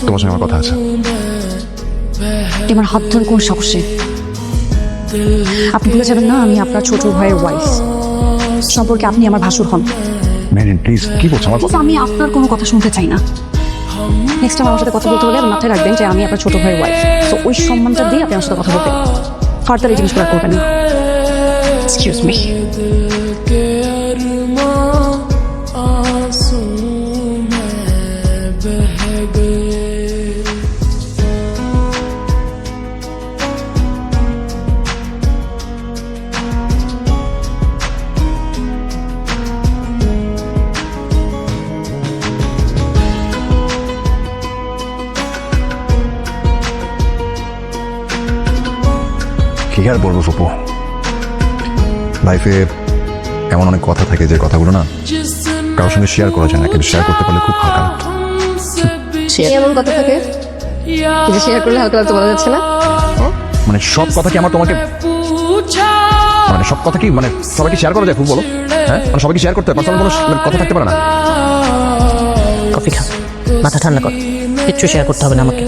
তোমার সঙ্গে আমার কথা আছে। তোমার হাত ধরে কোন সাহসে? আপনি ভুলে যাবেন না আমি আপনার ছোট ভাইয়ের ওয়াইফ, সম্পর্কে আপনি আমার ভাসুর হন। মেরিন প্লিজ, কি বলছো আমার? আমি আপনার কোনো কথা শুনতে চাই না। নেক্সট টাইম আমার সাথে কথা বলতে হলে মাথায় রাখবেন যে আমি আপনার ছোট ভাইয়ের ওয়াইফ, তো ওই সম্মানটা দিয়ে আপনি আমার সাথে কথা বলবেন। ফার্দার এই জিনিসগুলো করবেন না। Excuse me. কি আর বলবো ফুপু, লাইফে এমন অনেক কথা থাকে যে কথাগুলো না কারোর সঙ্গে শেয়ার করা যায় না, কিন্তু শেয়ার করতে পারলে খুব হালকা লাগতো। এমন কথা থাকে যে শেয়ার করলে হালকা লাগতে বলা যাচ্ছে না। মানে সব কথা কি আমার তোমাকে, মানে সব কথা কি মানে সবাইকে শেয়ার করা যায় খুব, বলো? হ্যাঁ, মানে সবাইকে শেয়ার করতে হয়, পার্সোনাল কোনো কথা থাকতে পারে না। কফি খা, মাথা ঠান্ডা কর, কিচ্ছু শেয়ার করতে হবে না আমাকে।